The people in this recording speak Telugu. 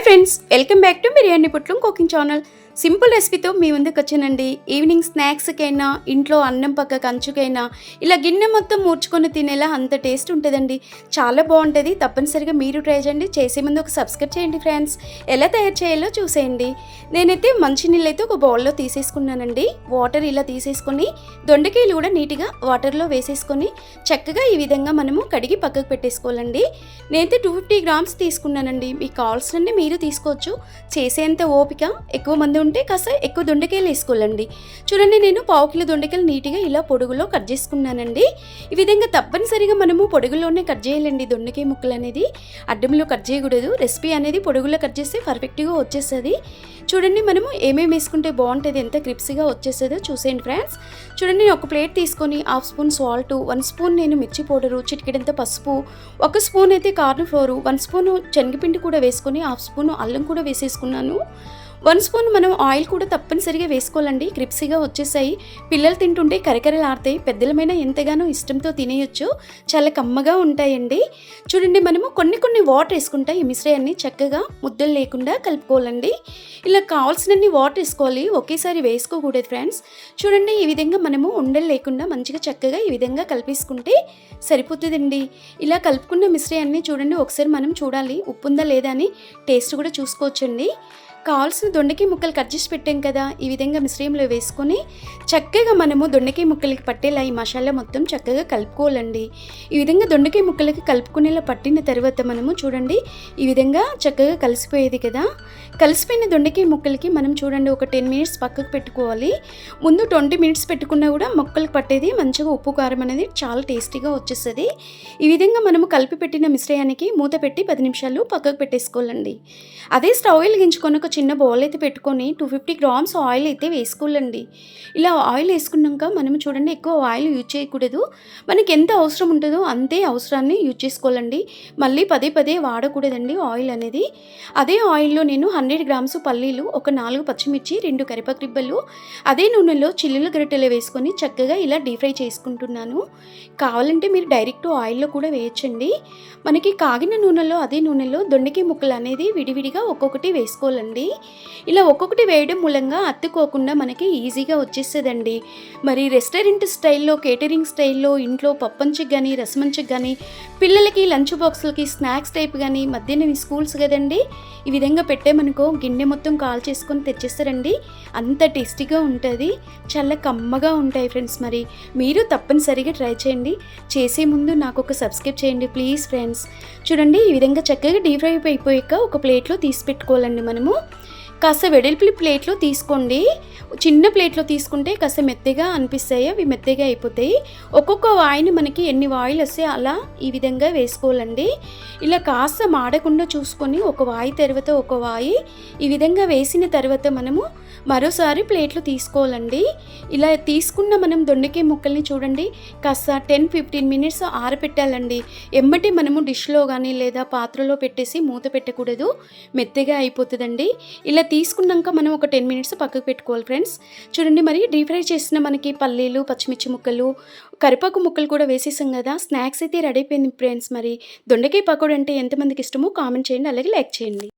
Hi friends, welcome back to Biryani పుట్లం కుకింగ్ ఛానల్. సింపుల్ రెసిపీతో మీ ముందుకు వచ్చానండి. ఈవినింగ్ స్నాక్స్కైనా, ఇంట్లో అన్నం పక్క కంచుకైనా ఇలా గిన్నె మొత్తం మూర్చుకొని తినేలా అంత టేస్ట్ ఉంటుందండి. చాలా బాగుంటుంది. తప్పనిసరిగా మీరు ట్రై చేయండి. చేసే ముందు ఒక సబ్స్క్రైబ్ చేయండి ఫ్రెండ్స్. ఎలా తయారు చేయాలో చూసేయండి. నేనైతే మంచినీళ్ళు అయితే ఒక బౌల్లో తీసేసుకున్నానండి. వాటర్ ఇలా తీసేసుకొని దొండకాయలు కూడా నీట్గా వాటర్లో వేసేసుకొని చక్కగా ఈ విధంగా మనము కడిగి పక్కకు పెట్టేసుకోవాలండి. నేనైతే 250 గ్రామ్స్ తీసుకున్నానండి. మీకు కావాల్సినన్ని మీరు తీసుకోవచ్చు. చేసేంత ఓపిక ఎక్కువ మంది ఉంటే కాస్త ఎక్కువ దొండకాయలు వేసుకోవాలండి. చూడండి, నేను 1/2 కిలో దొండకాయలు నీట్గా ఇలా పొడుగులో కట్ చేసుకున్నానండి. ఈ విధంగా తప్పనిసరిగా మనము పొడుగులోనే కట్ చేయాలండి. దొండకాయ ముక్కలు అనేది అడ్డంలో కట్ చేయకూడదు. రెసిపీ అనేది పొడుగులో కట్ చేస్తే పర్ఫెక్ట్గా వచ్చేస్తుంది. చూడండి, మనము ఏమేమి వేసుకుంటే బాగుంటుంది, ఎంత క్రిప్సీగా వచ్చేస్తుందో చూసేయండి ఫ్రెండ్స్. చూడండి, నేను ఒక ప్లేట్ తీసుకొని 1/2 స్పూన్ సాల్ట్, 1 స్పూన్ నేను మిర్చి పౌడరు, చిటికెడంత పసుపు, 1 స్పూన్ అయితే కార్న్ ఫ్లోరు, 1 స్పూన్ శనగపిండి కూడా వేసుకొని 1/2 స్పూన్ అల్లం కూడా వేసేసుకున్నాను. 1 స్పూన్ మనం ఆయిల్ కూడా తప్పనిసరిగా వేసుకోవాలండి. క్రిప్సీగా వచ్చేసాయి. పిల్లలు తింటుంటే కరకరలాడతాయి. పెద్దలమైనా ఎంతగానో ఇష్టంతో తినేయచ్చు. చాలా కమ్మగా ఉంటాయండి. చూడండి, మనము కొన్ని వాటర్ వేసుకుంటా ఈ మిశ్రయాన్ని చక్కగా ముద్దలు లేకుండా కలుపుకోవాలండి. ఇలా కావాల్సినన్ని వాటర్ వేసుకోవాలి, ఒకేసారి వేసుకోకూడదు ఫ్రెండ్స్. చూడండి, ఈ విధంగా మనము ఉండలు లేకుండా మంచిగా చక్కగా ఈ విధంగా కలిపేసుకుంటే సరిపోతుందండి. ఇలా కలుపుకున్న మిశ్రయాన్ని చూడండి, ఒకసారి మనం చూడాలి ఉప్పు ఉందా లేదా అని టేస్ట్ కూడా చూసుకోవచ్చండి. కావాల్సిన దొండకాయ ముక్కలు కట్ చేసి పెట్టాం కదా, ఈ విధంగా మిశ్రయంలో వేసుకొని చక్కగా మనము దొండకాయ ముక్కలకి పట్టేలా ఈ మసాలా మొత్తం చక్కగా కలుపుకోవాలండి. ఈ విధంగా దొండకాయ ముక్కలకి కలుపుకునేలా పట్టిన తర్వాత మనము చూడండి, ఈ విధంగా చక్కగా కలిసిపోయేది కదా. కలిసిపోయిన దొండకాయ ముక్కలకి మనం చూడండి ఒక 10 మినిట్స్ పక్కకు పెట్టుకోవాలి. ముందు 20 మినిట్స్ పెట్టుకున్నా కూడా ముక్కలకు పట్టేది మంచిగా ఉప్పు కారం అనేది చాలా టేస్టీగా వచ్చేస్తుంది. ఈ విధంగా మనము కలిపి పెట్టిన మిశ్రయానికి మూత పెట్టి 10 నిమిషాలు పక్కకు పెట్టేసుకోవాలండి. అదే స్టవ్ వెలిగించుకొని ఒక చిన్న బౌల్ అయితే పెట్టుకొని 250 గ్రామ్స్ ఆయిల్ అయితే వేసుకోవాలండి. ఇలా ఆయిల్ వేసుకున్నాక మనం చూడండి ఎక్కువ ఆయిల్ యూజ్ చేయకూడదు. మనకి ఎంత అవసరం ఉంటుందో అంతే అవసరాన్ని యూజ్ చేసుకోవాలండి. మళ్ళీ పదే వాడకూడదండి ఆయిల్ అనేది. అదే ఆయిల్లో నేను 100 గ్రామ్స్ పల్లీలు, ఒక 4 పచ్చిమిర్చి, 2 కరివేపాకు రిబ్బలు అదే నూనెలో చిల్లుల గరిటెలు వేసుకొని చక్కగా ఇలా డీప్ ఫ్రై చేసుకుంటున్నాను. కావాలంటే మీరు డైరెక్ట్ ఆయిల్లో కూడా వేయచ్చండి. మనకి కాగిన నూనెలో అదే నూనెలో దొండకాయ ముక్కలు అనేది విడివిడిగా ఒక్కొక్కటి వేసుకోవాలండి. ఇలా ఒక్కొక్కటి వేయడం మూలంగా అత్తుకోకుండా మనకి ఈజీగా వచ్చేస్తుందండి. మరి రెస్టారెంట్ స్టైల్లో, కేటరింగ్ స్టైల్లో ఇంట్లో పప్పంచుకు కానీ, రసమంచుకు కానీ, పిల్లలకి లంచ్ బాక్సులకి స్నాక్స్ టైప్ కానీ, మధ్యాహ్నం స్కూల్స్ కదండి, ఈ విధంగా పెట్టామనుకో గిన్నె మొత్తం కాల్ చేసుకొని తెచ్చేస్తారండి. అంత టేస్టీగా ఉంటుంది, చాలా కమ్మగా ఉంటాయి ఫ్రెండ్స్. మరి మీరు తప్పనిసరిగా ట్రై చేయండి. చేసే ముందు నాకు ఒక సబ్స్క్రైబ్ చేయండి ప్లీజ్ ఫ్రెండ్స్. చూడండి, ఈ విధంగా చక్కగా డీప్ ఫ్రై అయిపోయాక ఒక ప్లేట్లో తీసి పెట్టుకోవాలండి. మనము కాస్త వెడల్పు ప్లేట్లో తీసుకోండి. చిన్న ప్లేట్లో తీసుకుంటే కాస్త మెత్తగా అనిపిస్తాయి, అవి మెత్తగా అయిపోతాయి. ఒక్కొక్క వాయిని మనకి ఎన్ని వాయిలు వస్తే అలా ఈ విధంగా వేసుకోవాలండి. ఇలా కాస్త మాడకుండా చూసుకొని ఒక వాయి తర్వాత ఒక వాయి ఈ విధంగా వేసిన తర్వాత మనము మరోసారి ప్లేట్లో తీసుకోవాలండి. ఇలా తీసుకున్న మనం దొండకాయ ముక్కల్ని చూడండి కాస్త 10-15 మినిట్స్ ఆరబెట్టాలండి. ఎమ్మటి మనము డిష్లో కానీ లేదా పాత్రలో పెట్టేసి మూత పెట్టకూడదు, మెత్తగా అయిపోతుందండి. ఇలా తీసుకున్నాక మనం ఒక 10 మినిట్స్ పక్కకు పెట్టుకోవాలి ఫ్రెండ్స్. చూడండి, మరి డీప్ ఫ్రై చేసిన మనకి పల్లీలు, పచ్చిమిర్చి ముక్కలు, కరివేపాకు ముక్కలు కూడా వేసేసాం కదా. స్నాక్స్ అయితే రెడీ అయిపోయింది ఫ్రెండ్స్. మరి దొండకాయ పకోడీ అంటే ఎంతమందికి ఇష్టమో కామెంట్ చేయండి, అలాగే లైక్ చేయండి.